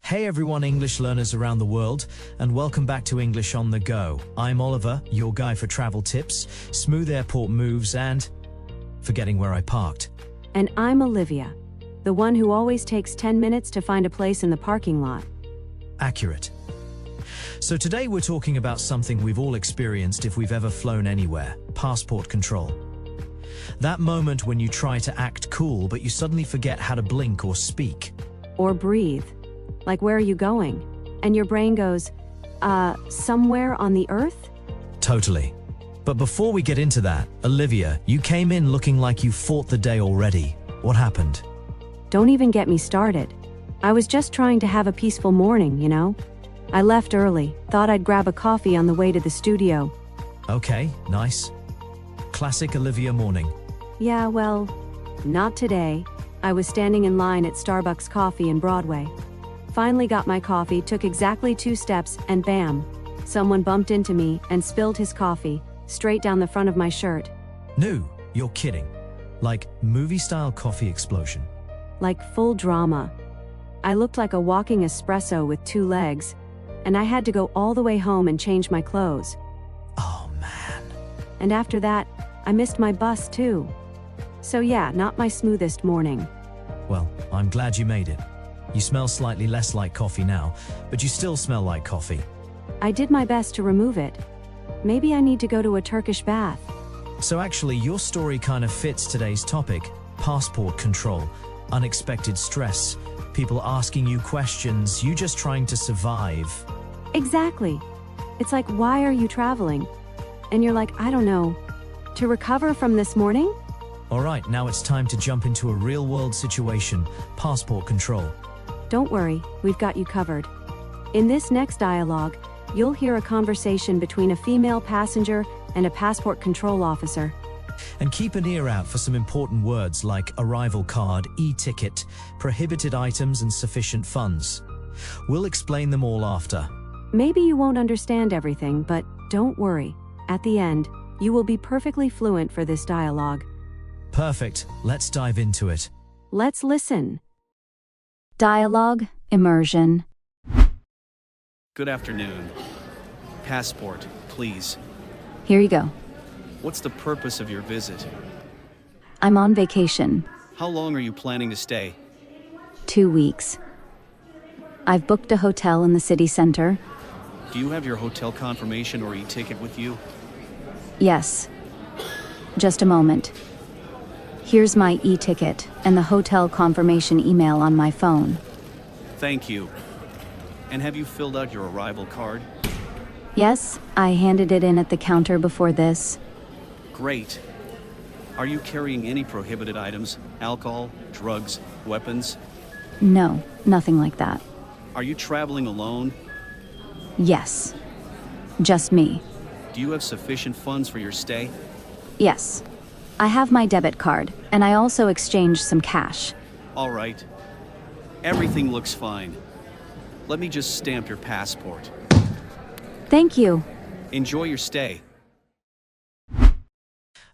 Hey everyone, English learners around the world, and welcome back to English on the Go. I'm Oliver, your guy for travel tips, smooth airport moves, and forgetting where I parked. And I'm Olivia, the one who always takes 10 minutes to find a place in the parking lot. Accurate. So today we're talking about something we've all experienced if we've ever flown anywhere: passport control. That moment when you try to act cool, but you suddenly forget how to blink or speak. Or breathe. Like, where are you going? And your brain goes, somewhere on the earth? Totally. But before we get into that, Olivia, you came in looking like you fought the day already. What happened? Don't even get me started. I was just trying to have a peaceful morning, you know? I left early, thought I'd grab a coffee on the way to the studio. Okay, nice. Classic Olivia morning. Yeah, well, not today. I was standing in line at Starbucks Coffee in Broadway. Finally got my coffee, took exactly 2 steps, and bam! Someone bumped into me and spilled his coffee straight down the front of my shirt. No, you're kidding. Like movie-style coffee explosion. Like full drama. I looked like a walking espresso with 2 legs, and I had to go all the way home and change my clothes. Oh man. And after that, I missed my bus too. So yeah, not my smoothest morning. Well, I'm glad you made it. You smell slightly less like coffee now, but you still smell like coffee. I did my best to remove it. Maybe I need to go to a Turkish bath. So actually, your story kind of fits today's topic: passport control, unexpected stress, people asking you questions, you just trying to survive. Exactly. It's like, why are you traveling? And you're like, I don't know. To recover from this morning? All right, now it's time to jump into a real-world situation: passport control. Don't worry, we've got you covered. In this next dialogue, you'll hear a conversation between a female passenger and a passport control officer. And keep an ear out for some important words like arrival card, e-ticket, prohibited items, and sufficient funds. We'll explain them all after. Maybe you won't understand everything, but don't worry. At the end, you will be perfectly fluent for this dialogue. Perfect. Let's dive into it. Let's listen. Dialogue, immersion. Good afternoon. Passport, please. Here you go. What's the purpose of your visit? I'm on vacation. How long are you planning to stay? 2 weeks. I've booked a hotel in the city center. Do you have your hotel confirmation or e-ticket with you? Yes. Just a moment. Here's my e-ticket and the hotel confirmation email on my phone. Thank you. And have you filled out your arrival card? Yes, I handed it in at the counter before this. Great. Are you carrying any prohibited items? Alcohol, drugs, weapons? No, nothing like that. Are you traveling alone? Yes. Just me. Do you have sufficient funds for your stay? Yes. I have my debit card, and I also exchanged some cash. All right. Everything looks fine. Let me just stamp your passport. Thank you. Enjoy your stay.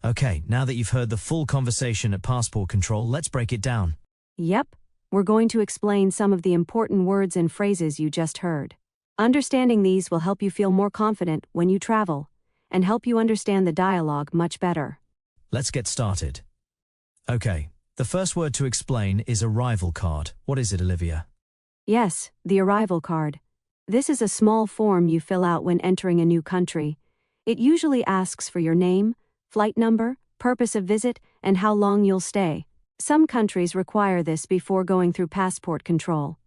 Okay, now that you've heard the full conversation at passport control, let's break it down. Yep, we're going to explain some of the important words and phrases you just heard. Understanding these will help you feel more confident when you travel, and help you understand the dialogue much better. Let's get started. Okay, the first word to explain is arrival card. What is it, Olivia? Yes, the arrival card. This is a small form you fill out when entering a new country. It usually asks for your name, flight number, purpose of visit, and how long you'll stay. Some countries require this before going through passport control.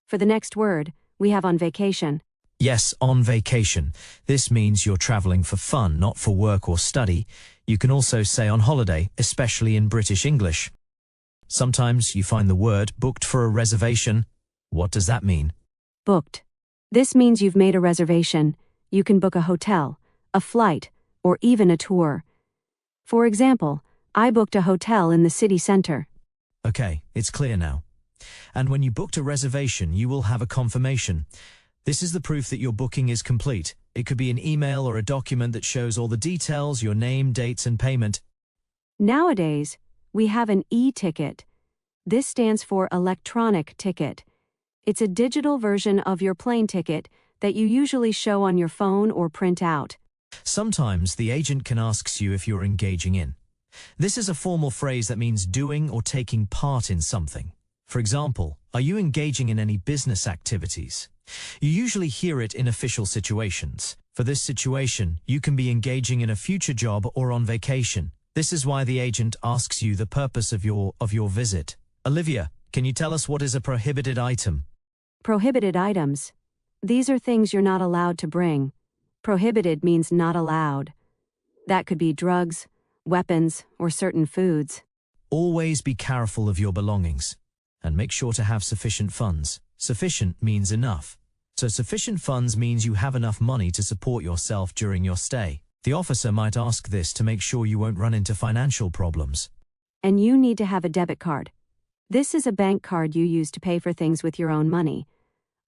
For the next word, we have on vacation. Yes, on vacation. This means you're traveling for fun, not for work or study. You can also say on holiday, especially in British English. Sometimes you find the word booked for a reservation. What does that mean? Booked. This means you've made a reservation. You can book a hotel, a flight, or even a tour. For example, I booked a hotel in the city center. Okay, it's clear now. And when you booked a reservation, you will have a confirmation. This is the proof that your booking is complete. It could be an email or a document that shows all the details, your name, dates, and payment. Nowadays, we have an e-ticket. This stands for electronic ticket. It's a digital version of your plane ticket that you usually show on your phone or print out. Sometimes the agent can ask you if you're engaging in. This is a formal phrase that means doing or taking part in something. For example, are you engaging in any business activities? You usually hear it in official situations. For this situation, you can be engaging in a future job or on vacation. This is why the agent asks you the purpose of your visit. Olivia, can you tell us what is a prohibited item? Prohibited items. These are things you're not allowed to bring. Prohibited means not allowed. That could be drugs, weapons, or certain foods. Always be careful of your belongings and make sure to have sufficient funds. Sufficient means enough. So sufficient funds means you have enough money to support yourself during your stay. The officer might ask this to make sure you won't run into financial problems. And you need to have a debit card. This is a bank card you use to pay for things with your own money.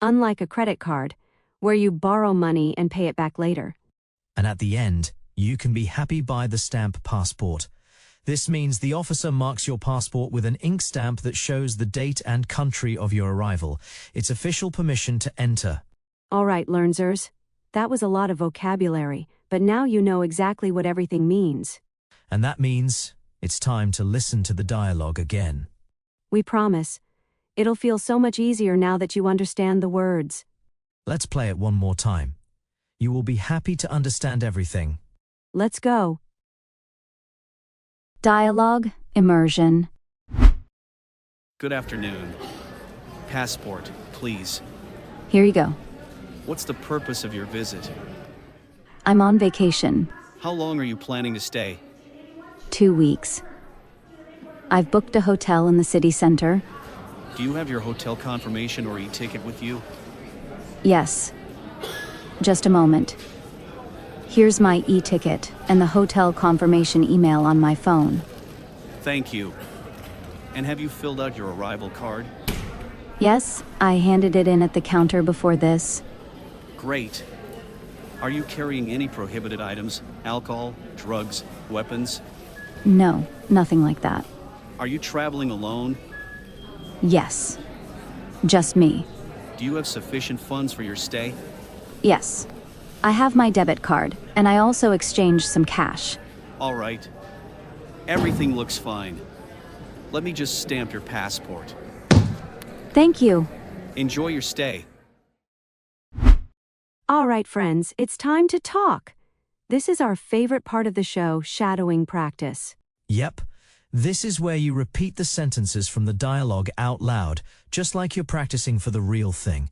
Unlike a credit card, where you borrow money and pay it back later. And at the end, you can be happy by the stamp passport. This means the officer marks your passport with an ink stamp that shows the date and country of your arrival. It's official permission to enter. All right, learners. That was a lot of vocabulary, but now you know exactly what everything means. And that means it's time to listen to the dialogue again. We promise. It'll feel so much easier now that you understand the words. Let's play it one more time. You will be happy to understand everything. Let's go. Dialogue, immersion. Good afternoon. Passport, please. Here you go. What's the purpose of your visit? I'm on vacation. How long are you planning to stay? 2 weeks. I've booked a hotel in the city center. Do you have your hotel confirmation or e-ticket with you? Yes. Just a moment. Here's my e-ticket and the hotel confirmation email on my phone. Thank you. And have you filled out your arrival card? Yes, I handed it in at the counter before this. Great. Are you carrying any prohibited items? Alcohol, drugs, weapons? No, nothing like that. Are you traveling alone? Yes. Just me. Do you have sufficient funds for your stay? Yes. I have my debit card, and I also exchanged some cash. All right. Everything looks fine. Let me just stamp your passport. Thank you. Enjoy your stay. All right, friends, it's time to talk. This is our favorite part of the show, shadowing practice. Yep. This is where you repeat the sentences from the dialogue out loud, just like you're practicing for the real thing.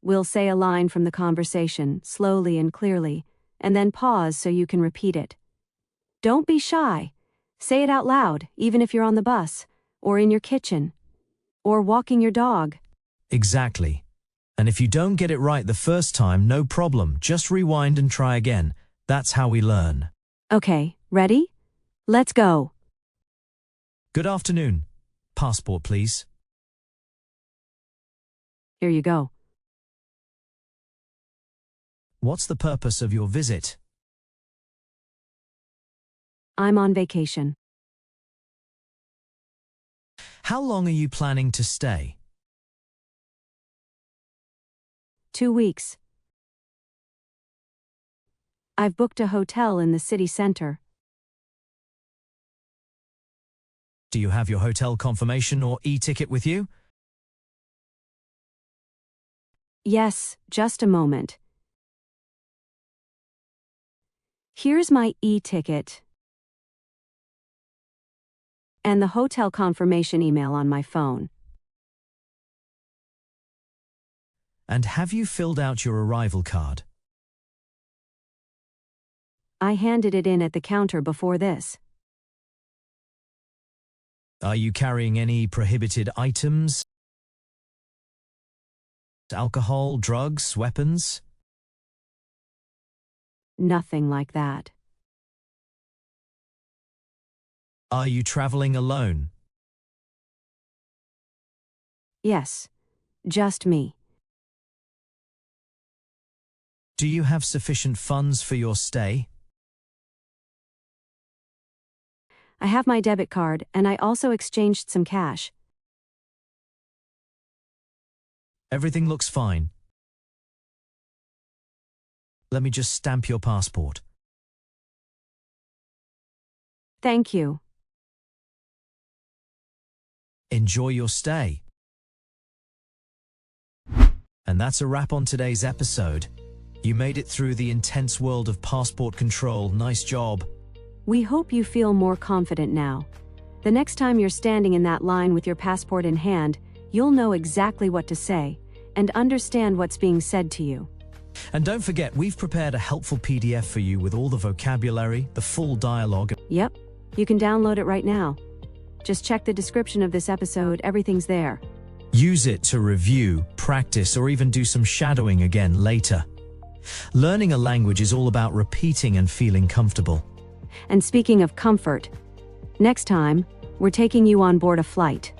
We'll say a line from the conversation, slowly and clearly, and then pause so you can repeat it. Don't be shy. Say it out loud, even if you're on the bus, or in your kitchen, or walking your dog. Exactly. And if you don't get it right the first time, no problem. Just rewind and try again. That's how we learn. Okay, ready? Let's go. Good afternoon. Passport, please. Here you go. What's the purpose of your visit? I'm on vacation. How long are you planning to stay? 2 weeks. I've booked a hotel in the city center. Do you have your hotel confirmation or e-ticket with you? Yes, just a moment. Here's my e-ticket and the hotel confirmation email on my phone. And have you filled out your arrival card? I handed it in at the counter before this. Are you carrying any prohibited items? Alcohol, drugs, weapons? Nothing like that. Are you traveling alone? Yes, just me. Do you have sufficient funds for your stay? I have my debit card and I also exchanged some cash. Everything looks fine. Let me just stamp your passport. Thank you. Enjoy your stay. And that's a wrap on today's episode. You made it through the intense world of passport control. Nice job. We hope you feel more confident now. The next time you're standing in that line with your passport in hand, you'll know exactly what to say and understand what's being said to you. And don't forget, we've prepared a helpful PDF for you with all the vocabulary, the full dialogue. Yep, you can download it right now. Just check the description of this episode, everything's there. Use it to review, practice, or even do some shadowing again later. Learning a language is all about repeating and feeling comfortable. And speaking of comfort, next time, we're taking you on board a flight.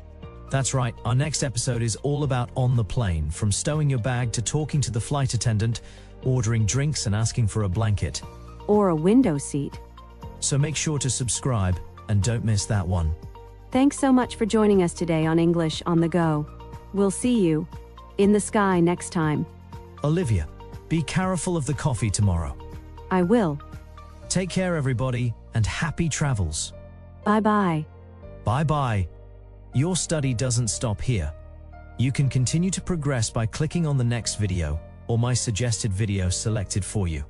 That's right, our next episode is all about on the plane, from stowing your bag to talking to the flight attendant, ordering drinks and asking for a blanket. Or a window seat. So make sure to subscribe and don't miss that one. Thanks so much for joining us today on English on the Go. We'll see you in the sky next time. Olivia, be careful of the coffee tomorrow. I will. Take care, everybody, and happy travels. Bye-bye. Bye-bye. Your study doesn't stop here. You can continue to progress by clicking on the next video or my suggested video selected for you.